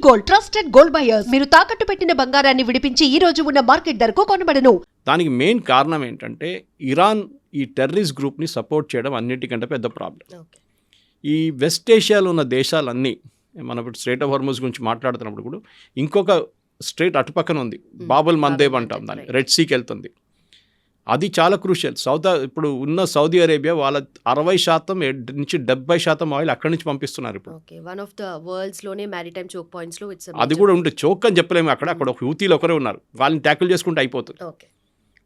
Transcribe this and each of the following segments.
Gold, trusted gold buyers. మీరు తాకట్టు పెట్టిన బంగారాన్ని విడిపించి ఈ రోజు ఉన్న మార్కెట్ ధరకు కొనబడను. దానికి మెయిన్ కారణం ఏంటంటే ఇరాన్ ఈ టెర్రరిస్ట్ గ్రూప్ని సపోర్ట్ చేయడం అన్నిటికంటే పెద్ద ప్రాబ్లం. ఈ వెస్ట్ ఏషియాలో ఉన్న దేశాలన్నీ మనం ఇప్పుడు స్ట్రైట్ ఆఫ్ హార్మోజ్ గురించి మాట్లాడుతున్నప్పుడు కూడా ఇంకొక స్ట్రైట్ అటుపక్కన ఉంది, బాబుల్ మందేబ్ అంటాం దాన్ని, రెడ్ సీకి వెళ్తుంది. అది చాలా క్రూషియల్. ఇప్పుడు ఉన్న సౌదీ అరేబియా వాళ్ళ 60% నుంచి 70% ఆయిల్ అక్కడి నుంచి పంపిస్తున్నారు ఇప్పుడు. అది కూడా ఉంటుంది, చోక్ అని చెప్పలేము. అక్కడ ఒక హూతీలు ఒకరే ఉన్నారు, వాళ్ళని ట్యాకిల్ చేసుకుంటే అయిపోతుంది.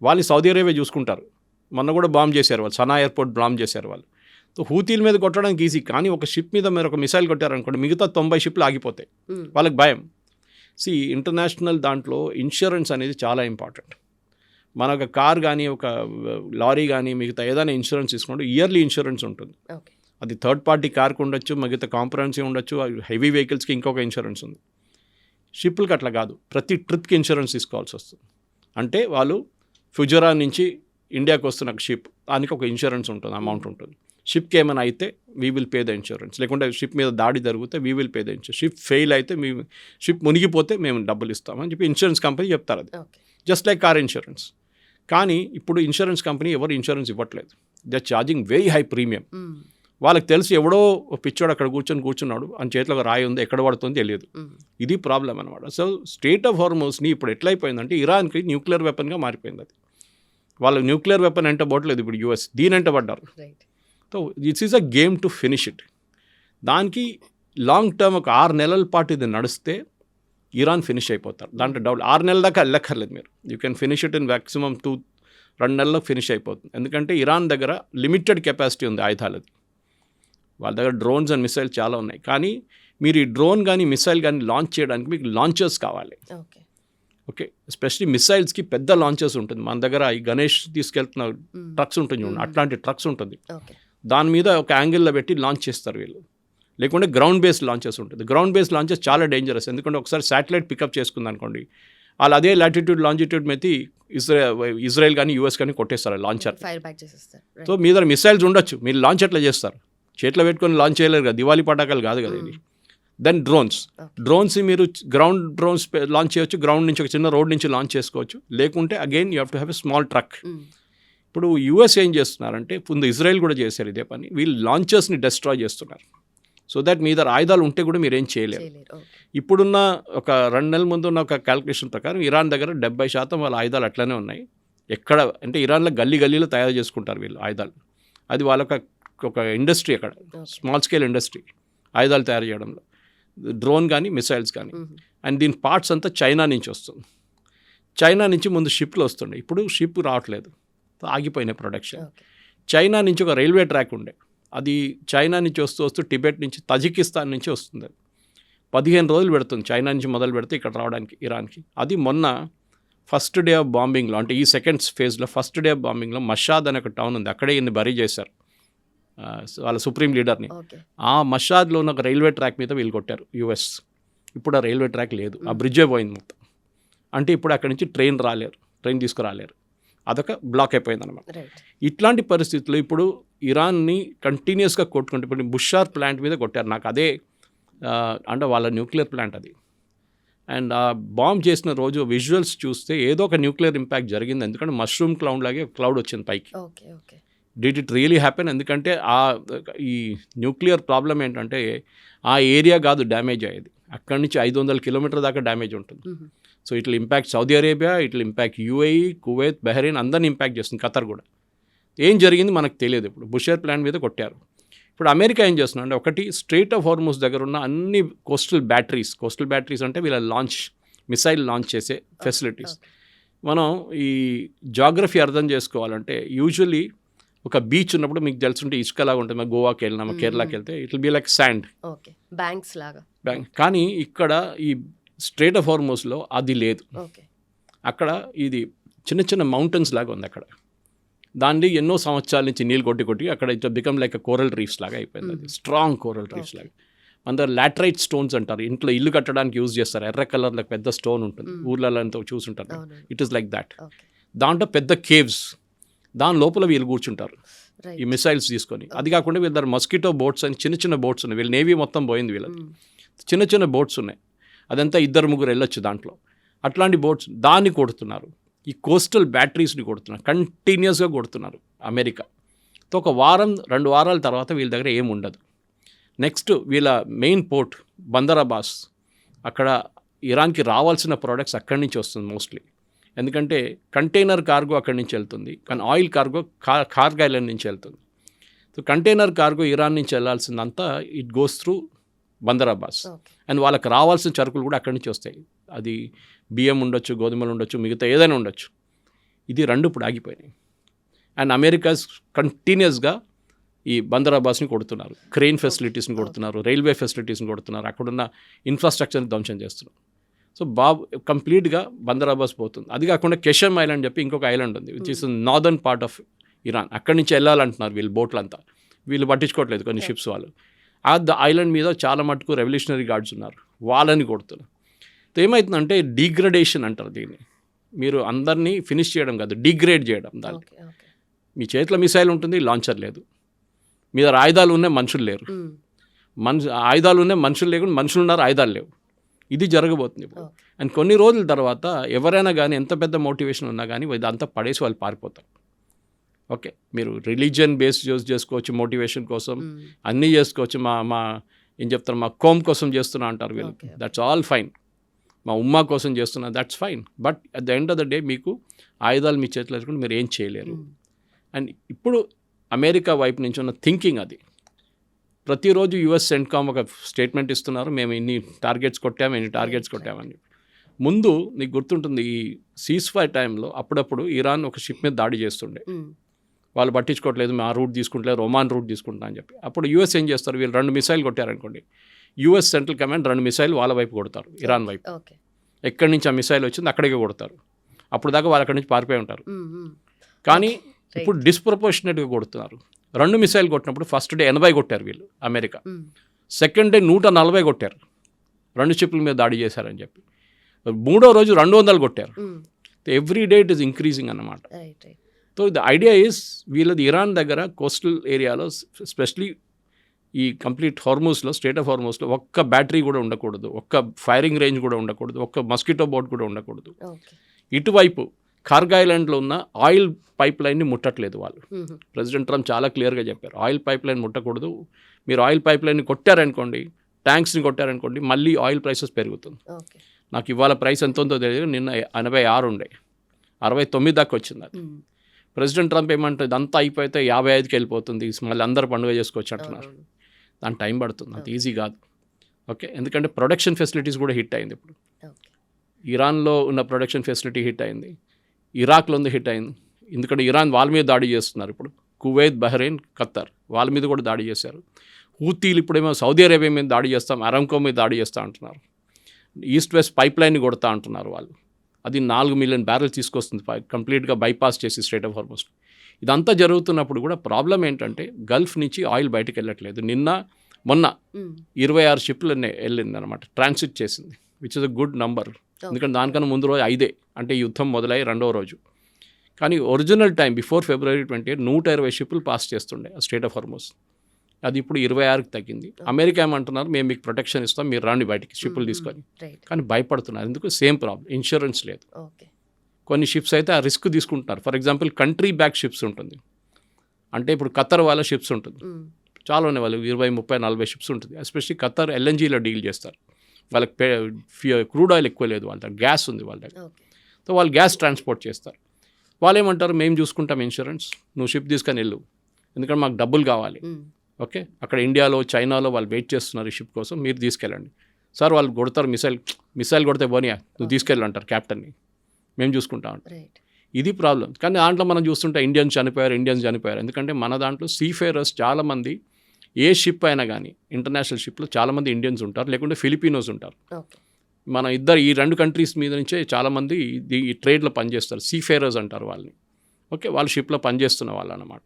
వాళ్ళని సౌదీ అరేబియా చూసుకుంటారు. మొన్న కూడా బాంబ్ చేశారు వాళ్ళు, సనా ఎయిర్పోర్ట్ బాంబ్ చేశారు వాళ్ళు. సో హూతీల మీద కొట్టడానికి ఈజీ, కానీ ఒక షిప్ మీద మీరు ఒక మిసైల్ కొట్టారనుకోండి మిగతా 90 షిప్లు ఆగిపోతాయి. వాళ్ళకి భయం. ఇంటర్నేషనల్ దాంట్లో ఇన్సూరెన్స్ అనేది చాలా ఇంపార్టెంట్. మన ఒక కార్ కానీ ఒక లారీ కానీ మిగతా ఏదైనా ఇన్సూరెన్స్ తీసుకుంటే ఇయర్లీ ఇన్సూరెన్స్ ఉంటుంది. అది థర్డ్ పార్టీ కార్కి ఉండొచ్చు, మిగతా కాంప్రహెన్సివ్ ఉండొచ్చు, హెవీ వెహికల్స్కి ఇంకొక ఇన్సూరెన్స్ ఉంది. షిప్లకి అట్లా కాదు, ప్రతి ట్రిప్కి ఇన్సూరెన్స్ తీసుకోవాల్సి వస్తుంది. అంటే వాళ్ళు ఫుజరా నుంచి ఇండియాకి వస్తున్న షిప్, దానికి ఒక ఇన్సూరెన్స్ ఉంటుంది, అమౌంట్ ఉంటుంది. షిప్కి ఏమైనా అయితే we will pay the insurance, లేకుంటే షిప్ మీద దాడి జరిగితే we will pay the insurance, ship fail అయితే షిప్ మునిగిపోతే మేము డబ్బులు ఇస్తామని చెప్పి ఇన్సూరెన్స్ కంపెనీ చెప్తారు. అది జస్ట్ లైక్ కార్ ఇన్సూరెన్స్. కానీ ఇప్పుడు ఇన్సూరెన్స్ కంపెనీ ఎవరు ఇన్సూరెన్స్ ఇవ్వట్లేదు. They are charging very high premium. వాళ్ళకి తెలిసి ఎవడో పిచ్చోడు అక్కడ కూర్చున్నాడు, అని చేతిలో ఒక రాయి ఉంది, ఎక్కడ పడుతుందో తెలియదు. ఇది ప్రాబ్లం అనమాట. సో స్ట్రైట్ ఆఫ్ హార్మోజ్ని ఇప్పుడు ఎట్లయిపోయిందంటే ఇరాన్కి న్యూక్లియర్ వెపన్గా మారిపోయింది. అది వాళ్ళకి న్యూక్లియర్ వెపన్ ఎంటబడలేదు, ఇప్పుడు యూఎస్ దీని ఎంటబడ్డారు. So this is a game to finish it. దానికి లాంగ్ టర్మ్ ఒక 6 నెలల పాటు ఇది నడిస్తే ఇరాన్ ఫినిష్ అయిపోతారు. దాంట్లో డౌట్ 6 నెలల దాకా వెళ్ళక్కర్లేదు మీరు. You can finish it in maximum 2 నెలల్లో ఫినిష్ అయిపోతుంది. ఎందుకంటే ఇరాన్ దగ్గర లిమిటెడ్ కెపాసిటీ ఉంది ఆయుధాలది. వాళ్ళ దగ్గర డ్రోన్స్ అండ్ మిసైల్ చాలా ఉన్నాయి. కానీ మీరు ఈ డ్రోన్ కానీ మిసైల్ కానీ లాంచ్ చేయడానికి మీకు లాంచర్స్ కావాలి. ఓకే, ఎస్పెషలీ మిసైల్స్కి పెద్ద లాంచర్స్ ఉంటుంది. మన దగ్గర ఈ గణేష్ తీసుకెళ్తున్న ట్రక్స్ ఉంటుంది చూడండి, అట్లాంటి ట్రక్స్ ఉంటుంది. దాని మీద ఒక యాంగిల్లో పెట్టి లాంచ్ చేస్తారు వీళ్ళు. లేకుంటే గ్రౌండ్ బేస్డ్ లాంచెస్ ఉంటుంది. గ్రౌండ్ బేస్డ్ లాంచెస్ చాలా డేంజరస్. ఎందుకంటే ఒకసారి శాటిలైట్ పికప్ చేసుకుంది అనుకోండి, వాళ్ళు అదే లాటిట్యూడ్ లాంజిట్యూడ్ మీద ఇజ్రాయెల్ కానీ యూఎస్ కానీ కొట్టేస్తారు లాంచర్. సో మీ దగ్గర మిసైల్స్ ఉండొచ్చు, మీరు లాంచ్ ఎట్లా చేస్తారు? చేతిలో పెట్టుకొని లాంచ్ చేయలేరు కదా, దివాళీ పటాకాలు కాదు కదా ఇది. దెన్ డ్రోన్స్ మీరు గ్రౌండ్ డ్రోన్స్ లాంచ్ చేయొచ్చు, గ్రౌండ్ నుంచి ఒక చిన్న రోడ్ నుంచి లాంచ్ చేసుకోవచ్చు. లేకుంటే again you have to have a small truck. ఇప్పుడు యూఎస్ ఏం చేస్తున్నారంటే, ముందు ఇజ్రాయెల్ కూడా చేశారు ఇదే పని, వీళ్ళు లాంచర్స్ని డెస్ట్రాయ్ చేస్తున్నారు. సో దట్ మీ దగ్గర ఆయుధాలు ఉంటే కూడా మీరేం చేయలేరు. ఇప్పుడున్న ఒక 2 నెలల ముందు ఉన్న ఒక క్యాల్కులేషన్ ప్రకారం ఇరాన్ దగ్గర 70% వాళ్ళ ఆయుధాలు అట్లనే ఉన్నాయి. ఎక్కడ అంటే ఇరాన్లో గల్లీలో తయారు చేసుకుంటారు వీళ్ళు ఆయుధాలు. అది వాళ్ళొక ఇండస్ట్రీ, అక్కడ స్మాల్ స్కేల్ ఇండస్ట్రీ ఆయుధాలు తయారు చేయడంలో, డ్రోన్ కానీ మిసైల్స్ కానీ. అండ్ దీని పార్ట్స్ అంతా చైనా నుంచి వస్తుంది. చైనా నుంచి ముందు షిప్లు వస్తుండే, ఇప్పుడు షిప్ రావట్లేదు, ఆగిపోయిన ప్రొడక్షన్. చైనా నుంచి ఒక రైల్వే ట్రాక్ ఉండే, అది చైనా నుంచి వస్తూ టిబెట్ నుంచి తజికిస్తాన్ నుంచి వస్తుంది. 15 రోజులు పెడుతుంది చైనా నుంచి మొదలు పెడితే ఇక్కడ రావడానికి ఇరాన్కి. అది మొన్న ఫస్ట్ డే ఆఫ్ బాంబింగ్లో, అంటే ఈ సెకండ్ ఫేజ్లో ఫస్ట్ డే ఆఫ్ బాంబింగ్లో మషాద్ అనే ఒక టౌన్ ఉంది, అక్కడే ఈయన్ని బరీ చేశారు వాళ్ళ సుప్రీం లీడర్ని. ఆ మషాద్లో ఉన్న ఒక రైల్వే ట్రాక్ మీద వీళ్ళు కొట్టారు యూఎస్. ఇప్పుడు ఆ రైల్వే ట్రాక్ లేదు, ఆ బ్రిడ్జే పోయింది మొత్తం. అంటే ఇప్పుడు అక్కడి నుంచి ట్రైన్ తీసుకురాలేరు, అదొక బ్లాక్ అయిపోయింది అనమాట. ఇట్లాంటి పరిస్థితుల్లో ఇప్పుడు ఇరాన్ని కంటిన్యూస్గా కొట్టుకుంటే, ఇప్పుడు బుషార్ ప్లాంట్ మీద కొట్టారు. నాకు అదే అంటే వాళ్ళ న్యూక్లియర్ ప్లాంట్ అది. అండ్ ఆ బాంబ్ చేసిన రోజు విజువల్స్ చూస్తే ఏదో ఒక న్యూక్లియర్ ఇంపాక్ట్ జరిగింది. ఎందుకంటే మష్రూమ్ క్లౌడ్ లాగే క్లౌడ్ వచ్చింది పైకి. Did it really happen? ఎందుకంటే ఈ న్యూక్లియర్ ప్రాబ్లం ఏంటంటే ఆ ఏరియా కాదు డ్యామేజ్ అయ్యేది, అక్కడి నుంచి 500 కిలోమీటర్ దాకా డ్యామేజ్ ఉంటుంది. So it will impact Saudi Arabia, it will impact UAE, Kuwait, Bahrain, అందరిని ఇంపాక్ట్ చేస్తుంది, ఖతర్ కూడా. ఏం జరిగింది మనకు తెలియదు. ఇప్పుడు బుషర్ ప్లాంట్ మీద కొట్టారు. ఇప్పుడు అమెరికా ఏం చేస్తున్నా అంటే, ఒకటి స్ట్రైట్ ఆఫ్ హార్మోజ్ దగ్గర ఉన్న అన్ని కోస్టల్ బ్యాటరీస్ అంటే వీళ్ళ మిసైల్ లాంచ్ చేసే ఫెసిలిటీస్. మనం ఈ జాగ్రఫీ అర్థం చేసుకోవాలంటే, యూజువల్లీ ఒక బీచ్ ఉన్నప్పుడు మీకు తెలుసుంటే ఇసుకలాగా ఉంటుంది. మా గోవాకి వెళ్ళినా, మా కేరళకి వెళ్తే it will be like sand, banks లాగా. కానీ ఇక్కడ ఈ స్ట్రైట్ ఆఫ్ హార్మోజ్లో అది లేదు. అక్కడ ఇది చిన్న మౌంటైన్స్ లాగా ఉంది. అక్కడ దాన్ని ఎన్నో సంవత్సరాల నుంచి నీళ్ళు కొట్టి అక్కడ it become like coral reefs లాగా అయిపోయింది. అది స్ట్రాంగ్ కోరల్ రీఫ్స్ లాగా. మన దగ్గర లాటరైట్ స్టోన్స్ అంటారు, ఇంట్లో ఇల్లు కట్టడానికి యూజ్ చేస్తారు. ఎర్ర కలర్లో పెద్ద స్టోన్ ఉంటుంది, ఊర్లలో చూసుంటారు. It is like that. దాంట్లో పెద్ద కేవ్స్, దాని లోపల వీళ్ళు కూర్చుంటారు ఈ మిసైల్స్ తీసుకొని. అది కాకుండా వీళ్ళ మస్కిటో బోట్స్ అని చిన్న బోట్స్ ఉన్నాయి. వీళ్ళ నేవీ మొత్తం పోయింది, వీళ్ళకి చిన్న బోట్స్ ఉన్నాయి. అదంతా 2-3 వెళ్ళొచ్చు దాంట్లో. అట్లాంటి బోట్స్ దాన్ని కొడుతున్నారు. ఈ కోస్టల్ బ్యాటరీస్ని కొడుతున్నారు, కంటిన్యూస్గా కొడుతున్నారు అమెరికా. సో ఒక వారం 2 వారాల తర్వాత వీళ్ళ దగ్గర ఏమి ఉండదు. నెక్స్ట్ వీళ్ళ మెయిన్ పోర్ట్ బందర్ అబ్బాస్, అక్కడ ఇరాన్కి రావాల్సిన ప్రోడక్ట్స్ అక్కడి నుంచి వస్తుంది మోస్ట్లీ. ఎందుకంటే కంటైనర్ కార్గో అక్కడి నుంచి వెళ్తుంది, కానీ ఆయిల్ కార్గో కార్గ్ ఐలాండ్ నుంచి వెళ్తుంది. సో కంటైనర్ కార్గో ఇరాన్ నుంచి వెళ్ళాల్సిందంతా it goes through Bandar Abbas. And వాళ్ళకి రావాల్సిన సరుకులు కూడా అక్కడి నుంచి వస్తాయి. అది బియ్యం ఉండొచ్చు, గోధుమలు ఉండొచ్చు, మిగతా ఏదైనా ఉండొచ్చు. ఇది 2 ఇప్పుడు ఆగిపోయినాయి. అండ్ అమెరికా కంటిన్యూస్గా ఈ బందర్ అబ్బాస్ని కొడుతున్నారు, క్రెయిన్ ఫెసిలిటీస్ని కొడుతున్నారు, రైల్వే ఫెసిలిటీస్ని కొడుతున్నారు, అక్కడున్న ఇన్ఫ్రాస్ట్రక్చర్ని ధ్వంసం చేస్తున్నారు. సో కంప్లీట్గా బందర్ అబ్బాస్ పోతుంది. అది కాకుండా కెషమ్ ఐలాండ్ చెప్పి ఇంకొక ఐలాండ్ ఉంది, which is northern part of Iran. అక్కడి నుంచి వెళ్ళాలంటున్నారు వీళ్ళు బోట్లంతా, వీళ్ళు పట్టించుకోవట్లేదు కొన్ని షిప్స్ వాళ్ళు. ఆ ఐలాండ్ మీద చాలా మటుకు రెవల్యూషనరీ గార్డ్స్ ఉన్నారు, వాళ్ళని కొడుతున్నారు. సో ఏమవుతుందంటే డిగ్రేడేషన్ అంటారు దీన్ని. మీరు అందరినీ ఫినిష్ చేయడం కాదు, డిగ్రేడ్ చేయడం. దానికి మీ చేతిలో మిసైల్ ఉంటుంది, లాంచర్ లేదు, మీ దగ్గర ఆయుధాలు ఉన్నాయి, మనుషులు లేరు. ఆయుధాలు ఉన్నాయి, మనుషులు లేకుండా మనుషులు ఉన్నారు, ఆయుధాలు లేవు. ఇది జరగబోతుంది ఇప్పుడు. అండ్ కొన్ని రోజుల తర్వాత ఎవరైనా కానీ ఎంత పెద్ద మోటివేషన్ ఉన్నా కానీ ఇదంతా పడేసి వాళ్ళు పారిపోతారు. ఓకే, మీరు రిలీజియన్ బేస్ చేసుకోవచ్చు, మోటివేషన్ కోసం అన్నీ చేసుకోవచ్చు. మా ఏం చెప్తారు, మా కోమ్ కోసం చేస్తున్నా అంటారు వీళ్ళు, దట్స్ ఆల్ ఫైన్. మా ఉమ్మా కోసం చేస్తున్నా, that's fine. But at the end of the day మీకు ఆయుధాలు మీ చేతిలో వేసుకుంటే మీరు ఏం చేయలేరు. అండ్ ఇప్పుడు అమెరికా వైపు నుంచి ఉన్న థింకింగ్ అది. ప్రతిరోజు యుఎస్ సెంట్కామ్ ఒక స్టేట్మెంట్ ఇస్తున్నారు, మేము ఇన్ని టార్గెట్స్ కొట్టామని. ముందు నీకు గుర్తుంటుంది, ఈ సీజ్ఫైర్ టైంలో అప్పుడప్పుడు ఇరాన్ ఒక షిప్ మీద దాడి చేస్తుండే, వాళ్ళు పట్టించుకోవట్లేదు, మేము ఆ రూట్ తీసుకుంటలేదు, ఒమాన్ రూట్ తీసుకుంటా అని చెప్పి. అప్పుడు యూఎస్ ఏం చేస్తారు, వీళ్ళు 2 మిసైల్ కొట్టారనుకోండి, యూఎస్ సెంట్రల్ కమాండ్ 2 మిసైల్ వాళ్ళ వైపు కొడతారు, ఇరాన్ వైపు. ఎక్కడి నుంచి ఆ మిసైల్ వచ్చింది అక్కడికే కొడతారు. అప్పుడు దాకా వాళ్ళు అక్కడి నుంచి పారిపోయి ఉంటారు. కానీ ఇప్పుడు డిస్ప్రపోర్షనేట్గా కొడుతున్నారు. 2 మిసైల్ కొట్టినప్పుడు ఫస్ట్ డే 80 కొట్టారు వీళ్ళు అమెరికా, సెకండ్ డే 140 కొట్టారు, 2 షిప్ల మీద దాడి చేశారని చెప్పి. 3వ రోజు 200 కొట్టారు. Every day it is increasing అన్నమాట. సో ద ఐడియా ఈస్ వీళ్ళది ఇరాన్ దగ్గర కోస్టల్ ఏరియాలో, ఎస్పెషలీ ఈ కంప్లీట్ హార్మూస్లో, స్టేట్ ఆఫ్ హార్మూస్లో ఒక్క బ్యాటరీ కూడా ఉండకూడదు, ఒక్క ఫైరింగ్ రేంజ్ కూడా ఉండకూడదు, ఒక్క మస్కిటో బోట్ కూడా ఉండకూడదు. ఇటువైపు కార్గ్ ఐలాండ్లో ఉన్న ఆయిల్ పైప్ లైన్ని ముట్టట్లేదు వాళ్ళు. ప్రెసిడెంట్ ట్రంప్ చాలా క్లియర్గా చెప్పారు, ఆయిల్ పైప్ లైన్ ముట్టకూడదు. మీరు ఆయిల్ పైప్ లైన్ని కొట్టారనుకోండి, ట్యాంక్స్ని కొట్టారనుకోండి, మళ్ళీ ఆయిల్ ప్రైసెస్ పెరుగుతుంది. నాకు ఇవాళ ప్రైస్ ఎంత ఉందో తెలియదు, నిన్న 86 ఉండే, 69 దాకా వచ్చింది అది. ప్రెసిడెంట్ ట్రంప్ ఏమంటారు, ఇదంతా అయిపోతే 55కి వెళ్ళిపోతుంది, మళ్ళీ అందరూ పండుగ చేసుకోవచ్చు అంటున్నారు. దాని టైం పడుతుంది, అంత ఈజీ కాదు. ఓకే, ఎందుకంటే ప్రొడక్షన్ ఫెసిలిటీస్ కూడా హిట్ అయింది. ఇప్పుడు ఇరాన్లో ఉన్న ప్రొడక్షన్ ఫెసిలిటీ హిట్ అయింది, ఇరాక్లో ఉంది హిట్ అయింది. ఎందుకంటే ఇరాన్ వాళ్ళ మీద దాడి చేస్తున్నారు. ఇప్పుడు కువైత్, బహ్రెయిన్, ఖత్తర్ వాళ్ళ మీద కూడా దాడి చేశారు. హూతీలు ఇప్పుడేమో సౌదీ అరేబియా మీద దాడి చేస్తాం, అరామ్కో మీద దాడి చేస్తా అంటున్నారు. ఈస్ట్ వెస్ట్ పైప్ లైన్ని కొడతా అంటున్నారు వాళ్ళు. అది 4 మిలియన్ బ్యారెల్స్ తీసుకొస్తుంది, కంప్లీట్గా బైపాస్ చేసి స్ట్రైట్ ఆఫ్ హార్మూస్. ఇదంతా జరుగుతున్నప్పుడు కూడా ప్రాబ్లం ఏంటంటే గల్ఫ్ నుంచి ఆయిల్ బయటకు వెళ్ళట్లేదు. మొన్న 26 షిప్లు వెళ్ళింది అనమాట, ట్రాన్సిట్ చేసింది, which is a good number. ఎందుకంటే దానికన్నా ముందు రోజు 5, అంటే యుద్ధం మొదలై 2వ రోజు. కానీ ఒరిజినల్ టైం బిఫోర్ February 28 120 షిప్లు పాస్ చేస్తుండే ఆ స్ట్రైట్ ఆఫ్ హార్మూస్. అది ఇప్పుడు 26కి తగ్గింది. అమెరికా ఏమంటున్నారు, మేము మీకు ప్రొటెక్షన్ ఇస్తాం, మీరు రాండి బయటికి షిప్లు తీసుకొని. కానీ భయపడుతున్నారు, ఎందుకు? సేమ్ ప్రాబ్లం, ఇన్సూరెన్స్ లేదు. కొన్ని షిప్స్ అయితే ఆ రిస్క్ తీసుకుంటున్నారు. For example country back ships ఉంటుంది, అంటే ఇప్పుడు ఖత్తర్ వాళ్ళ షిప్స్ ఉంటుంది, చాలా ఉన్నాయి, వాళ్ళు 20, 30, 40 షిప్స్ ఉంటుంది. ఎస్పెషల్లీ ఖత్తర్ LNGలో డీల్ చేస్తారు. వాళ్ళకి క్రూడ్ ఆయిల్ ఎక్కువ లేదు, వాళ్ళ దగ్గర గ్యాస్ ఉంది వాళ్ళ దగ్గర. సో వాళ్ళు గ్యాస్ ట్రాన్స్పోర్ట్ చేస్తారు. వాళ్ళు ఏమంటారు, మేము చూసుకుంటాం ఇన్సూరెన్స్, నువ్వు షిప్ తీసుకొని వెళ్ళు, ఎందుకంటే మాకు డబ్బులు కావాలి. ఓకే, అక్కడ ఇండియాలో, చైనాలో వాళ్ళు వెయిట్ చేస్తున్నారు ఈ షిప్ కోసం, మీరు తీసుకెళ్ళండి. సార్ వాళ్ళు కొడతారు, మిసైల్ కొడితే పోనీయా, నువ్వు తీసుకెళ్ళంటారు క్యాప్టెన్ని, మేము చూసుకుంటాం. ఇది ప్రాబ్లం. కానీ దాంట్లో మనం చూస్తుంటే ఇండియన్స్ చనిపోయారు. ఎందుకంటే మన దాంట్లో సీఫేరర్స్ చాలామంది, ఏ షిప్ అయినా కానీ ఇంటర్నేషనల్ షిప్లో చాలామంది ఇండియన్స్ ఉంటారు, లేకుంటే ఫిలిపినోస్ ఉంటారు. మన ఈ 2 కంట్రీస్ మీద నుంచే చాలామంది ఈ ట్రేడ్లో పనిచేస్తారు, సీఫేరర్స్ అంటారు వాళ్ళని. ఓకే, వాళ్ళ షిప్లో పనిచేస్తున్న వాళ్ళు అన్నమాట.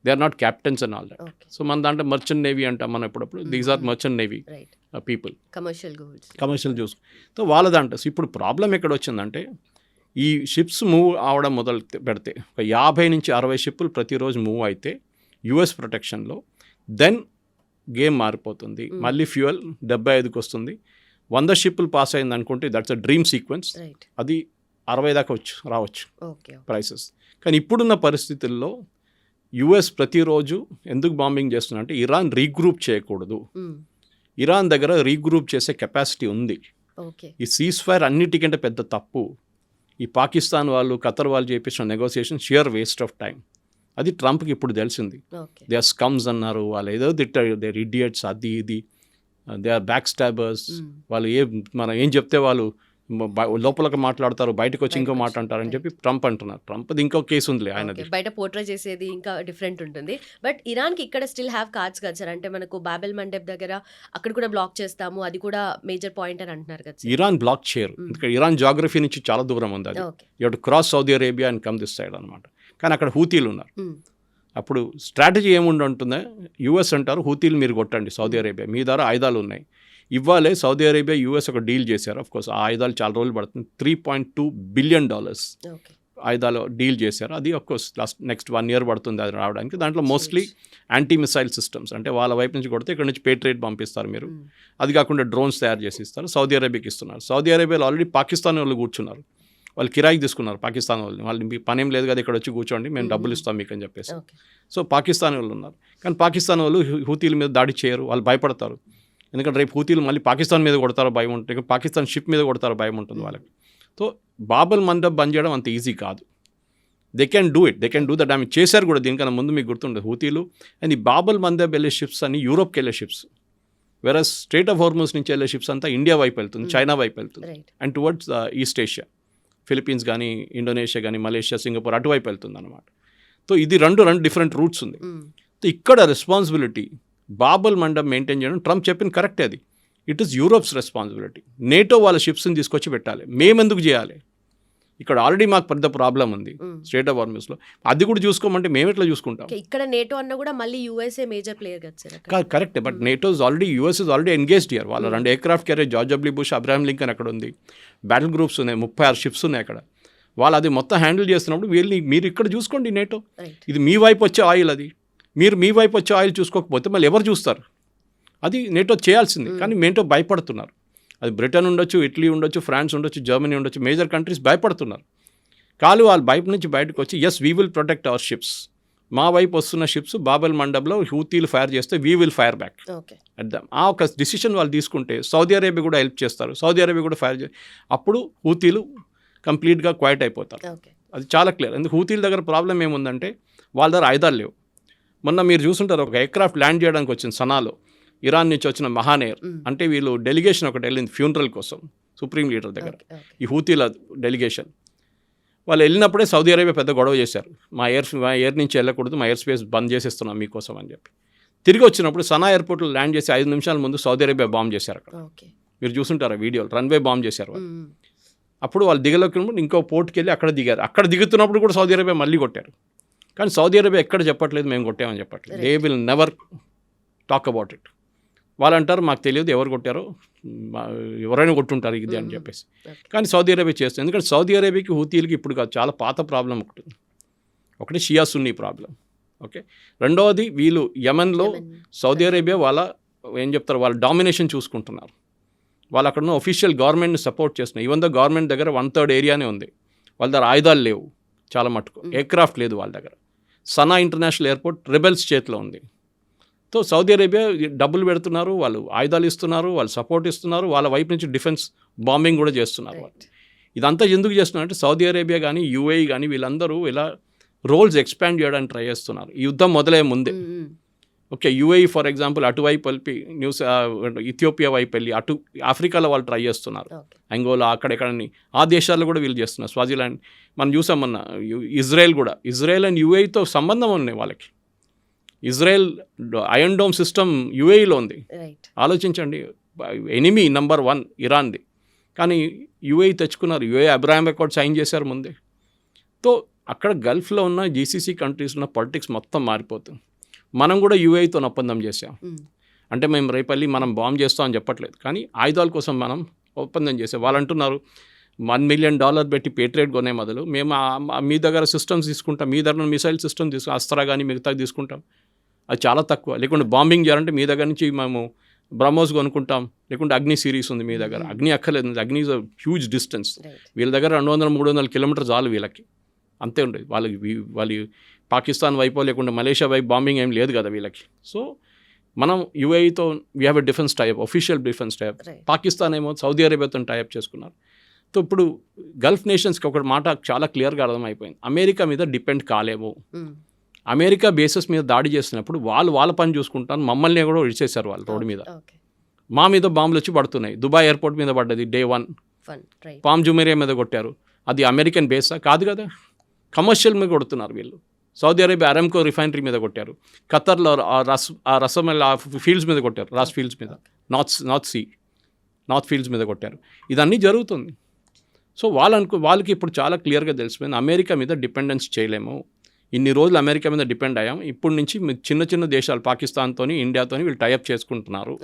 They are not captains and all that. So మన దాంట్లో మర్చెంట్ నేవీ అంటాం మనం ఎప్పుడప్పుడు, these are merchant navy people, commercial చూస్. సో వాళ్ళ దాంట్లో ఇప్పుడు ప్రాబ్లం ఎక్కడ వచ్చిందంటే, ఈ షిప్స్ మూవ్ అవడం మొదలు పెడితే ఒక 50 నుంచి 60 షిప్పులు ప్రతిరోజు మూవ్ అయితే యుఎస్ ప్రొటెక్షన్లో, దెన్ గేమ్ మారిపోతుంది. మళ్ళీ ఫ్యూయల్ 75కి వస్తుంది, 100 షిప్పులు పాస్ అయింది అనుకుంటే that's a dream sequence. Right. అది 60 దాకా రావచ్చు ఓకే. ప్రైసెస్. కానీ ఇప్పుడున్న పరిస్థితుల్లో యుఎస్ ప్రతిరోజు ఎందుకు బాంబింగ్ చేస్తుందంటే ఇరాన్ రీగ్రూప్ చేయకూడదు. ఇరాన్ దగ్గర రీగ్రూప్ చేసే కెపాసిటీ ఉంది. ఓకే. ఈ సీజ్ ఫైర్ అన్నిటికంటే పెద్ద తప్పు. ఈ పాకిస్తాన్ వాళ్ళు ఖతర్ వాళ్ళు చేపించిన negotiation sheer waste of time. అది ట్రంప్కి ఇప్పుడు తెలిసింది. ఓకే. దే ఆర్ స్కమ్స్ అన్నారు, వాళ్ళు ఏదో తిట్టారు, దే ఆర్ ఇడియట్స్, అది ఇది, దే ఆర్ బ్యాక్ స్టాబర్స్. వాళ్ళు మనం ఏం చెప్తే వాళ్ళు లోపలికి మాట్లాడతారు, బయటకు వచ్చి ఇంకో మాట అంటారని చెప్పి ట్రంప్ అంటున్నారు. ట్రంప్ది ఇంకో కేసు ఉంది ఆయనది. బయట పోర్ట్రే చేసేది ఇంకా డిఫరెంట్ ఉంటుంది. బట్ ఇరాన్కి ఇక్కడ స్టిల్ హ్యావ్ కార్డ్స్ కదా సార్. అంటే మనకు బాబెల్ మండప్ దగ్గర అక్కడ కూడా బ్లాక్ చేస్తాము, అది కూడా మేజర్ పాయింట్ అని అంటున్నారు కదా. ఇరాన్ బ్లాక్ చేయరు, ఎందుకంటే ఇరాన్ జాగ్రఫీ నుంచి చాలా దూరం ఉంది. అది you to cross Saudi Arabia and come this side అనమాట. కానీ అక్కడ హూతీలు ఉన్నారు. అప్పుడు స్ట్రాటజీ ఏముంటుందో యూఎస్ అంటారు హూతీలు మీరు కొట్టండి సౌదీ అరేబియా, మీ ద్వారా ఆయుధాలు ఉన్నాయి. ఇవ్వాలే సౌదీ అరేబియా యూఎస్ ఒక డీల్ చేశారు. ఆఫ్ కోర్స్ ఆ ఆయుధాలు చాలా రోజులు పడుతుంది. $3.2 బిలియన్ ఆయుధాలు డీల్ చేశారు. అది ఆఫ్ కోర్స్ నెక్స్ట్ 1 year పడుతుంది అది రావడానికి. దాంట్లో మోస్ట్లీ యాంటీ మిసైల్ సిస్టమ్స్, అంటే వాళ్ళ వైపు నుంచి కొడితే ఇక్కడ నుంచి పేట్రియట్ పంపిస్తారు మీరు. అది కాకుండా డ్రోన్స్ తయారు చేసి ఇస్తారు, సౌదీ అరేబియాకి ఇస్తున్నారు. సౌదీ అరేబియాలో ఆల్రెడీ పాకిస్తాన్ వాళ్ళు కూర్చున్నారు, వాళ్ళు కిరాయికి తీసుకున్నారు పాకిస్తాన్ వాళ్ళని. వాళ్ళు మీ పనేం లేదు కదా ఇక్కడ వచ్చి కూర్చోండి, మేము డబ్బులు ఇస్తాం మీకు అని చెప్పేసి. సో పాకిస్తాన్ వాళ్ళు ఉన్నారు. కానీ పాకిస్తాన్ వాళ్ళు హూతీల మీద దాడి చేయరు, వాళ్ళు భయపడతారు. ఎందుకంటే రేపు హూతీలు మళ్ళీ పాకిస్తాన్ మీద కొడతారో భయం ఉంటుంది, పాకిస్తాన్ షిప్ మీద కొడతారో భయం ఉంటుంది వాళ్ళకి. సో బాబెల్ మండప్ బంద్ చేయడం అంత ఈజీ కాదు. They can do the damage. చేశారు కూడా దీనికన్నా ముందు, మీకు గుర్తుండదు హూతీలు. అండ్ ఈ బాబెల్ మండప్ వెళ్ళే షిప్స్ అన్ని యూరోప్కి వెళ్ళే ships, versus strait of Hormuz నుంచి వెళ్ళే షిప్స్ అంతా ఇండియా వైపు వెళ్తుంది, చైనా వైపు వెళ్తుంది, and towards east Asia, Philippines కానీ ఇండోనేషియా కానీ మలేషియా సింగపూర్ అటువైపు వెళ్తుంది అనమాట. సో ఇది రెండు డిఫరెంట్ రూట్స్ ఉంది. సో ఇక్కడ రెస్పాన్సిబిలిటీ బాబెల్ మండప్ మెయింటైన్ చేయడం ట్రంప్ చెప్పిన కరెక్టే. అది it is Europe's responsibility. NATO వాళ్ళ షిప్స్ని తీసుకొచ్చి పెట్టాలి, మేమెందుకు చేయాలి? ఇక్కడ ఆల్రెడీ మాకు పెద్ద ప్రాబ్లం ఉంది స్ట్రేట్ ఆఫ్ హార్మూజ్లో, అది కూడా చూసుకోమంటే మేము ఎట్లా చూసుకుంటాం? ఇక్కడ నేటో అన్న కూడా మళ్ళీ యూఎస్ఏ మేజర్ ప్లేయర్ కదా. కరెక్టే, but NATO US is already engaged here. వాళ్ళ 2 aircraft carrier George W bush, Abraham Lincoln అక్కడ ఉంది, బ్యాటిల్ గ్రూప్స్ ఉన్నాయి, 36 షిప్స్ ఉన్నాయి అక్కడ. వాళ్ళు అది మొత్తం హ్యాండిల్ చేస్తున్నప్పుడు మీరు ఇక్కడ చూసుకోండి నేటో. ఇది మీ వైపు వచ్చే ఆయిల్, అది మీరు మీ వైపు వచ్చే ఆయిల్ చూసుకోకపోతే మళ్ళీ ఎవరు చూస్తారు? అది నేటో చేయాల్సింది. కానీ నేటో భయపడుతున్నారు. అది బ్రిటన్ ఉండొచ్చు, ఇటలీ ఉండొచ్చు, ఫ్రాన్స్ ఉండొచ్చు, జర్మనీ ఉండొచ్చు, మేజర్ కంట్రీస్ భయపడుతున్నారు. వాళ్ళు బయట నుంచి బయటకు వచ్చి yes we will protect our ships, మా వైపు వస్తున్న షిప్స్ బాబెల్ మండబ్లో హూతీలు ఫైర్ చేస్తే వీ విల్ ఫైర్ బ్యాక్ అడ్దాం. ఆ ఒక డిసిషన్ వాళ్ళు తీసుకుంటే సౌదీ అరేబియా కూడా హెల్ప్ చేస్తారు, సౌదీ అరేబియా కూడా ఫైర్ అప్పుడు హూతీలు కంప్లీట్గా క్వైట్ అయిపోతారు. అది చాలా క్లియర్. ఎందుకు హూతీల దగ్గర ప్రాబ్లం ఏముందంటే వాళ్ళ దగ్గర ఆయుధాలు లేవు. మొన్న మీరు చూసుంటారు, ఒక ఎయిర్క్రాఫ్ట్ ల్యాండ్ చేయడానికి వచ్చింది సనాలో, ఇరాన్ నుంచి వచ్చిన మహానేర్, అంటే వీళ్ళు డెలిగేషన్ ఒకటి వెళ్ళింది ఫ్యూనరల్ కోసం సుప్రీం లీడర్ దగ్గర, ఈ హూతీల డెలిగేషన్. వాళ్ళు వెళ్ళినప్పుడే సౌదీ అరేబియా పెద్ద గొడవ చేశారు, మా ఎయిర్ నుంచి వెళ్ళకూడదు, మా ఎయిర్ స్పేస్ బంద్ చేసేస్తున్నాం మీకోసం అని చెప్పి. తిరిగి వచ్చినప్పుడు సనా ఎయిర్పోర్ట్లో ల్యాండ్ చేసి 5 నిమిషాల ముందు సౌదీ అరేబియా బాంబ్ చేశారు అక్కడ. మీరు చూసుంటారు ఆ వీడియోలు, రన్వే బాంబ్ చేశారు వాళ్ళు. అప్పుడు వాళ్ళు దిగలేకున్నప్పుడు ఇంకో పోర్ట్కి వెళ్ళి అక్కడ దిగారు. అక్కడ దిగుతున్నప్పుడు కూడా సౌదీ అరేబియా మళ్ళీ కొట్టారు. కానీ సౌదీ అరేబియా ఎక్కడ చెప్పట్లేదు మేము కొట్టామని చెప్పట్లేదు. They will never talk about it. వాళ్ళు అంటారు మాకు తెలియదు ఎవరు కొట్టారో, ఎవరైనా కొట్టుంటారు ఇది అని చెప్పేసి. కానీ సౌదీ అరేబియా చేస్తుంది. ఎందుకంటే సౌదీ అరేబియాకి హూతీలకి ఇప్పుడు కాదు, చాలా పాత ప్రాబ్లం ఒకటి షియా సున్నీ ప్రాబ్లం. ఓకే, రెండవది వీళ్ళు యెమెన్లో సౌదీ అరేబియా వాళ్ళ ఏం చెప్తారు, వాళ్ళ డామినేషన్ చూసుకుంటున్నారు. వాళ్ళు అక్కడ ఉన్న ఒఫీషియల్ గవర్నమెంట్ని సపోర్ట్ చేస్తున్నారు. ఈవెన్ దో గవర్నమెంట్ దగ్గర 1/3 ఏరియానే ఉంది, వాళ్ళ దగ్గర ఆయుధాలు లేవు చాలా మటుకు, ఎయిర్క్రాఫ్ట్ లేదు వాళ్ళ దగ్గర. సనా ఇంటర్నేషనల్ ఎయిర్పోర్ట్ రెబెల్స్ చేతిలో ఉంది. సో సౌదీ అరేబియా డబ్బులు పెడుతున్నారు, వాళ్ళు ఆయుధాలు ఇస్తున్నారు, వాళ్ళు సపోర్ట్ ఇస్తున్నారు, వాళ్ళ వైపు నుంచి డిఫెన్స్ బాంబింగ్ కూడా చేస్తున్నారు. ఇదంతా ఎందుకు చేస్తున్నారు అంటే సౌదీ అరేబియా కానీ యూఏఈ కానీ వీళ్ళందరూ ఇలా రోల్స్ ఎక్స్పాండ్ చేయడానికి ట్రై చేస్తున్నారు ఈ యుద్ధం మొదలయ్యే ముందే. ఓకే, యూఏఈ ఫర్ ఎగ్జాంపుల్ అటువైపు వెళ్ళి ఇథియోపియా వైపు వెళ్ళి అటు ఆఫ్రికాలో వాళ్ళు ట్రై చేస్తున్నారు, అంగోలా అక్కడెక్కడని ఆ దేశాల్లో కూడా వీళ్ళు చేస్తున్నారు. స్వాజిలాండ్ మనం చూసాం మొన్న. ఇజ్రాయెల్ అండ్ యూఏఈతో సంబంధం ఉన్నాయి వాళ్ళకి. ఇజ్రాయెల్ ఐరన్ డోమ్ సిస్టమ్ యూఏఈలో ఉంది. ఆలోచించండి, ఎనిమీ నెంబర్ 1 ఇరాన్ది. కానీ యూఏఈ తెచ్చుకున్నారు, యూఏఈ అబ్రహాం అకార్డ్ సైన్ చేశారు ముందే. సో అక్కడ గల్ఫ్లో ఉన్న జీసీసీ కంట్రీస్ ఉన్న పొలిటిక్స్ మొత్తం మారిపోతుంది. మనం కూడా యూఏఈతో ఒప్పందం చేసాం అంటే మేము రేపల్లి మనం బాంబ్ చేస్తామని చెప్పట్లేదు, కానీ ఆయుధాల కోసం మనం ఒప్పందం చేసాం. వాళ్ళు అంటున్నారు $1 million పెట్టి పేట్రియట్ కొనే మొదలు మేము మీ దగ్గర సిస్టమ్స్ తీసుకుంటాం, మీ దగ్గర మిసైల్ సిస్టమ్ అస్త్రా కానీ మిగతా తీసుకుంటాం, అది చాలా తక్కువ. లేకుంటే బాంబింగ్ చేయాలంటే మీ దగ్గర నుంచి మేము బ్రహ్మోస్ కొనుక్కుంటాం, లేకుంటే అగ్ని సిరీస్ ఉంది మీ దగ్గర. అగ్ని అక్కర్లేదు, అగ్ని ఇస్ అ హ్యూజ్ డిస్టెన్స్. వీళ్ళ దగ్గర 200-300 కిలోమీటర్ చాలు వీళ్ళకి, అంతే ఉండేది. వాళ్ళు పాకిస్తాన్ వైపు లేకుంటే మలేషియా వైపు బాంబింగ్ ఏం లేదు కదా వీళ్ళకి. సో మనం యూఏఈతో we have a defence tie-up, official defence tie-up. Pakistan ఏమో సౌదీ అరేబియాతో టైప్ చేసుకున్నారు. సో ఇప్పుడు గల్ఫ్ నేషన్స్కి ఒక మాట చాలా క్లియర్గా అర్థమైపోయింది, అమెరికా మీద డిపెండ్ కాలేము. అమెరికా బేసెస్ మీద దాడి చేస్తున్నప్పుడు వాళ్ళ పని చూసుకుంటాను, మమ్మల్ని కూడా విడిచేశారు వాళ్ళు రోడ్డు మీద. మా మీద బాంబులు వచ్చి పడుతున్నాయి. దుబాయ్ ఎయిర్పోర్ట్ మీద పడ్డది Day 1. పామ్ జుమేరియా మీద కొట్టారు, అది అమెరికన్ బేసా కాదు కదా, కమర్షియల్ మీద కొడుతున్నారు వీళ్ళు. సౌదీ అరేబియా అరామ్కో రిఫైనరీ మీద కొట్టారు, ఖతర్లో రసమల్ ఫీల్డ్స్ మీద కొట్టారు, రాస్ ఫీల్డ్స్ మీద, నార్త్ ఫీల్డ్స్ మీద కొట్టారు. ఇదన్నీ జరుగుతుంది. సో వాళ్ళకి ఇప్పుడు చాలా క్లియర్గా తెలిసిపోయింది, అమెరికా మీద డిపెండెన్స్ చేయలేము. ఇన్ని రోజులు అమెరికా మీద డిపెండ్ అయ్యాం, ఇప్పటి నుంచి చిన్న చిన్న దేశాలు పాకిస్తాన్తోని ఇండియాతోని వీళ్ళు టైఅప్ చేసుకుంటున్నారు,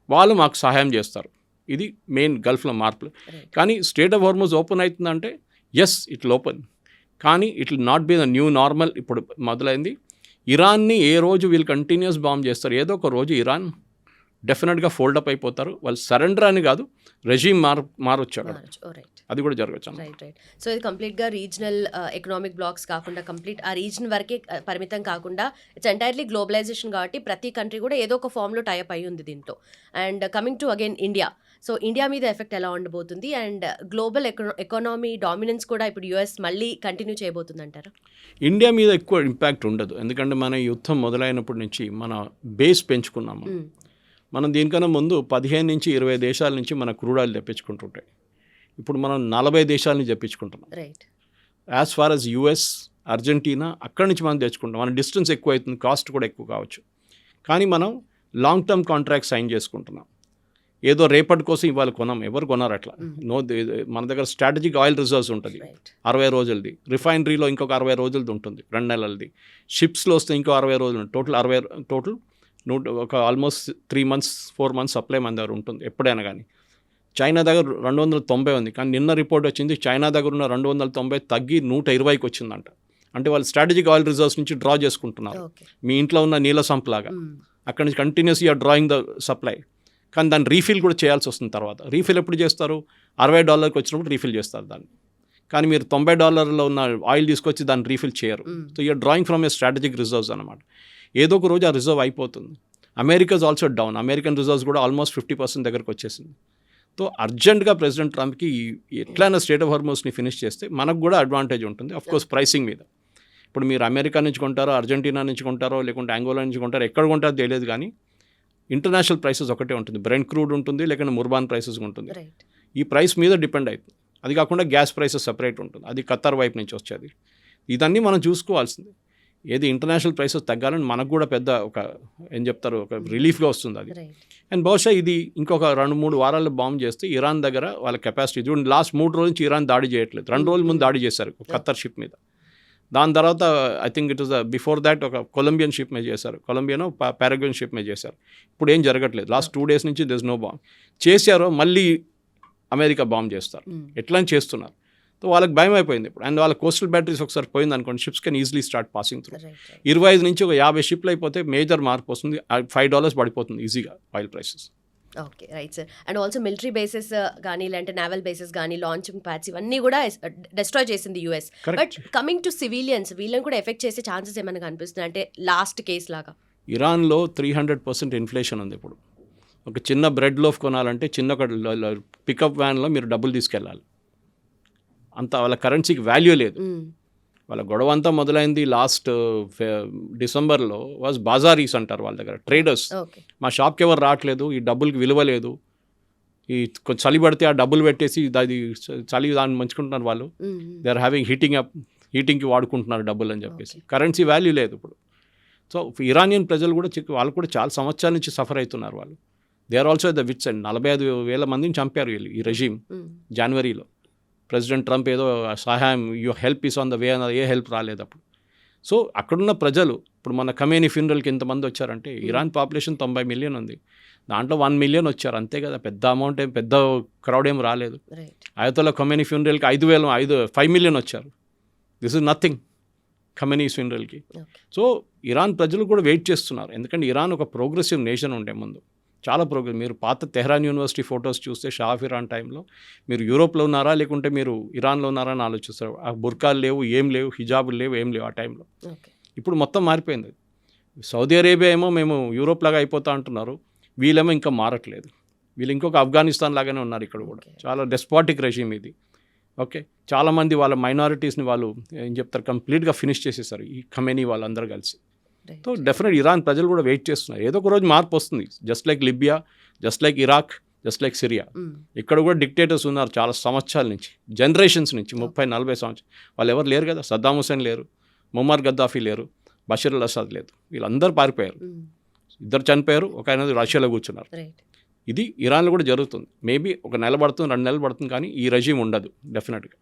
వాళ్ళు మాకు సహాయం చేస్తారు. ఇది మెయిన్ గల్ఫ్లో మార్పులు. కానీ స్ట్రేట్ ఆఫ్ హార్మోజ్ ఓపెన్ అవుతుందంటే ఎస్ ఇట్ విల్ ఓపెన్, కానీ it will not be the new normal. ఇప్పుడు మొదలైంది. ఇరాన్ని ఏ రోజు వీళ్ళు కంటిన్యూస్ బాంబ్ చేస్తారు, ఏదో ఒక రోజు ఇరాన్ డెఫినెట్గా ఫోల్డప్ అయిపోతారు. వాళ్ళు సరెండర్ అని కాదు, రెజీమ్ మారొచ్చు అక్కడ, అది కూడా జరగచ్చు. రైట్. సో ఇది కంప్లీట్గా రీజనల్ ఎకనామిక్ బ్లాక్స్ కాకుండా, కంప్లీట్ ఆ రీజన్ వరకే పరిమితం కాకుండా, ఇట్స్ ఎంటైర్లీ గ్లోబలైజేషన్ కాబట్టి ప్రతి కంట్రీ కూడా ఏదో ఒక ఫామ్లో టైప్ అయి ఉంది దీంట్లో. And coming to again India, so India మీద ఎఫెక్ట్ ఎలా ఉండబోతుంది? అండ్ గ్లోబల్ ఎకానమీ డామినెన్స్ కూడా ఇప్పుడు యుఎస్ మళ్ళీ కంటిన్యూ చేయబోతుంది అంటారా? ఇండియా మీద ఎక్కువ ఇంపాక్ట్ ఉండదు, ఎందుకంటే మన యుద్ధం మొదలైనప్పటి నుంచి మన బేస్ పెంచుకున్నాము. మనం దీనికన్నా ముందు 15-20 దేశాల నుంచి మన క్రూడ్ ఆయిల్ తెప్పించుకుంటుంటాయి. ఇప్పుడు మనం 40 దేశాల నుంచి తెప్పించుకుంటున్నాం. Right. As far as US, Argentina, అక్కడి నుంచి మనం తెచ్చుకుంటాం. మన డిస్టెన్స్ ఎక్కువ అవుతుంది, కాస్ట్ కూడా ఎక్కువ కావచ్చు. కానీ మనం లాంగ్ టర్మ్ కాంట్రాక్ట్ సైన్ చేసుకుంటున్నాం. ఏదో రేపటి కోసం ఇవాళ కొనం, ఎవరు కొన్నారు అట్లా. మన దగ్గర స్ట్రాటజిక్ ఆయిల్ రిజర్వ్స్ ఉంటుంది 60 రోజులది, రిఫైనరీలో ఇంకొక 60 రోజులది ఉంటుంది, 2 నెలలది, షిప్స్లో వస్తే ఇంకో 60 రోజులు, టోటల్ ఒక ఆల్మోస్ట్ 3 months 4 months సప్లై మన దగ్గర ఉంటుంది ఎప్పుడైనా. కానీ చైనా దగ్గర 290 ఉంది, కానీ నిన్న రిపోర్ట్ వచ్చింది చైనా దగ్గర ఉన్న 290 తగ్గి 120కి వచ్చిందంట. అంటే వాళ్ళు స్ట్రాటజిక్ ఆయిల్ రిజర్వ్స్ నుంచి డ్రా చేసుకుంటున్నారు. మీ ఇంట్లో ఉన్న నీళ్ళ సంపులాగా అక్కడి నుంచి continuous you're drawing the supply. కానీ దాన్ని రీఫిల్ కూడా చేయాల్సి వస్తుంది. తర్వాత రీఫిల్ ఎప్పుడు చేస్తారు? $60 వచ్చినప్పుడు రీఫిల్ చేస్తారు దాన్ని. కానీ మీరు $90 ఉన్న ఆయిల్ తీసుకొచ్చి దాన్ని రీఫిల్ చేయరు. So you're drawing from a strategic reserves అనమాట. ఏదో ఒక రోజు ఆ రిజర్వ్ అయిపోతుంది. America's also down, American reserves కూడా ఆల్మోస్ట్ 50% దగ్గరకు వచ్చేసింది. సో అర్జెంట్గా ప్రెసిడెంట్ ట్రంప్కి ఎట్లయినా స్ట్రేట్ ఆఫ్ హార్మోస్ని ఫినిష్ చేస్తే మనకు కూడా అడ్వాంటేజ్ ఉంటుంది, అఫ్కోర్స్ ప్రైసింగ్ మీద. ఇప్పుడు మీరు అమెరికా నుంచి కొంటారో, అర్జెంటీనా నుంచి కొంటారో, లేకుంటే అంగోలా నుంచి కొంటారో, ఎక్కడ కొంటారో తెలియదు, కానీ ఇంటర్నేషనల్ ప్రైసెస్ ఒకటే ఉంటుంది. బ్రెంట్ క్రూడ్ ఉంటుంది, లేకుంటే ముర్బాన్ ప్రైసెస్ ఉంటుంది. ఈ ప్రైస్ మీద డిపెండ్ అవుతుంది. అది కాకుండా గ్యాస్ ప్రైసెస్ సపరేట్ ఉంటుంది, అది ఖతర్ వైపు నుంచి వచ్చేది. ఇదన్నీ మనం చూసుకోవాల్సింది. ఏది ఇంటర్నేషనల్ ప్రైసెస్ తగ్గాలని మనకు కూడా పెద్ద ఒక ఒక రిలీఫ్గా వస్తుంది అది. అండ్ బహుశా ఇది ఇంకొక 2-3 వారాల్లో బాంబ్ చేస్తే ఇరాన్ దగ్గర వాళ్ళ కెపాసిటీ చూడండి. లాస్ట్ 3 రోజుల నుంచి ఇరాన్ దాడి చేయట్లేదు, 2 రోజుల ముందు దాడి చేశారు ఖతర్ షిప్ మీద. దాని తర్వాత I think it was before that ఒక కొలంబియన్ షిప్ మీద చేశారు, కొలంబియానో పారాగ్వేన్ షిప్ మీద చేశారు. ఇప్పుడు ఏం జరగట్లేదు, లాస్ట్ 2 days నుంచి దిస్ నో బాంబ్. చేశారో మళ్ళీ అమెరికా బాంబ్ చేస్తారు, ఎట్లా చేస్తున్నారు. సో వాళ్ళకి భయం అయిపోయింది ఇప్పుడు. అండ్ వాళ్ళ కోస్టల్ బ్యాటరీస్ ఒకసారి పోయింది అనుకోండి, ships can easily start passing through. 25 నుంచి ఒక 50 షిప్లు అయిపోతే మేజర్ మార్పు వస్తుంది, $5 పడిపోతుంది ఈజీగా oil prices. Okay, right sir. And also military bases కానీ, లేదంటే నేవల్ బేసెస్ కానీ, లాంచింగ్ ప్యాడ్స్ ఇవన్నీ కూడా డిస్ట్రాయ్ చేసింది US. But coming to civilians, వీళ్ళని కూడా ఎఫెక్ట్ చేసే ఛాన్సెస్ ఏమైనా కనిపిస్తున్నాయి అంటే లాస్ట్ కేస్ లాగా? ఇరాన్లో 300% ఇన్ఫ్లేషన్ ఉంది ఇప్పుడు. ఒక చిన్న బ్రెడ్ లోఫ్ కొనాలంటే చిన్న ఒక పికప్ వ్యాన్లో మీరు డబ్బులు తీసుకెళ్ళాలి, అంత వాళ్ళ కరెన్సీకి వాల్యూ లేదు. వాళ్ళ గొడవ అంతా మొదలైంది లాస్ట్ డిసెంబర్లో. వాజ్ బాజారీస్ అంటారు వాళ్ళ దగ్గర, ట్రేడర్స్. మా షాప్కి ఎవరు రావట్లేదు, ఈ డబ్బులకి విలువ లేదు, ఈ చలి పడితే ఆ డబ్బులు పెట్టేసి అది చలి దాన్ని మంచుకుంటున్నారు వాళ్ళు. దే ఆర్ హ్యావింగ్ హీటింగ్కి వాడుకుంటున్నారు డబ్బులు అని చెప్పేసి. కరెన్సీ వాల్యూ లేదు ఇప్పుడు. సో ఇరానియన్ ప్రజలు కూడా వాళ్ళు కూడా చాలా సంవత్సరాల నుంచి సఫర్ అవుతున్నారు వాళ్ళు. They are also the wits and 45,000 మందిని చంపారు వీళ్ళు ఈ రెజీమ్ జనవరిలో. ప్రెసిడెంట్ ట్రంప్ ఏదో సహాయం, you help is on the way అన్నది, ఏ హెల్ప్ రాలేదు అప్పుడు. సో అక్కడున్న ప్రజలు ఇప్పుడు మన ఖమేనీ ఫ్యూనరల్కి ఎంతమంది వచ్చారంటే, ఇరాన్ పాపులేషన్ 90 million ఉంది, దాంట్లో 1 million వచ్చారు అంతే కదా, పెద్ద అమౌంట్ ఏం, పెద్ద క్రౌడ్ ఏం రాలేదు. అయతోల్లా ఖమేనీ ఫ్యూనరల్కి 5 million వచ్చారు. దిస్ ఇస్ నథింగ్ ఖమేనీ ఫ్యూనరల్కి. సో ఇరాన్ ప్రజలు కూడా వెయిట్ చేస్తున్నారు, ఎందుకంటే ఇరాన్ ఒక ప్రోగ్రెసివ్ నేషన్ ఉండే ముందు, చాలా ప్రోగ్రెస్. మీరు పాత తెహ్రాన్ యూనివర్సిటీ ఫొటోస్ చూస్తే షా ఆఫ్ ఇరాన్ టైంలో మీరు యూరోప్లో ఉన్నారా లేకుంటే మీరు ఇరాన్లో ఉన్నారా అని ఆలోచిస్తారు. ఆ బుర్కాలు లేవు, ఏం లేవు, హిజాబులు లేవు, ఏం లేవు ఆ టైంలో. ఓకే. ఇప్పుడు మొత్తం మారిపోయింది. సౌదీ అరేబియా ఏమో మేము యూరోప్ లాగా అయిపోతా అంటున్నారు, వీళ్ళేమో ఇంకా మారట్లేదు. వీళ్ళు ఇంకొక ఆఫ్ఘనిస్తాన్ లాగానే ఉన్నారు ఇక్కడ కూడా. Okay. చాలా డెస్పాటిక్ రెజీమ్ ఇది. ఓకే, చాలామంది వాళ్ళ మైనారిటీస్ని వాళ్ళు ఏం చెప్తారు కంప్లీట్గా ఫినిష్ చేసేసారు ఈ ఖమేనీ వాళ్ళందరూ కలిసి. Right. సో డెఫినెట్ ఇరాన్ ప్రజలు కూడా వెయిట్ చేస్తున్నారు, ఏదో ఒక రోజు మార్పు వస్తుంది. Just like Libya, just like Iraq, just like Syria. ఇక్కడ కూడా డిక్టేటర్స్ ఉన్నారు చాలా సంవత్సరాల నుంచి, జనరేషన్స్ నుంచి, 30-40 సంవత్సరాలు. వాళ్ళు ఎవరు లేరు కదా, సద్దాం హుసేన్ లేరు, ముమ్మర్ గద్దాఫీ లేరు, బషీర్ అల్ అసాద్ లేదు, వీళ్ళందరూ పారిపోయారు. ఇద్దరు చనిపోయారు, ఒక ఆయన రష్యాలో కూర్చున్నారు. రైట్. ఇది ఇరాన్లో కూడా జరుగుతుంది. మేబీ ఒక నెల పడుతుంది, 2 నెలలు పడుతుంది, కానీ ఈ రెజీమ్ ఉండదు డెఫినెట్గా.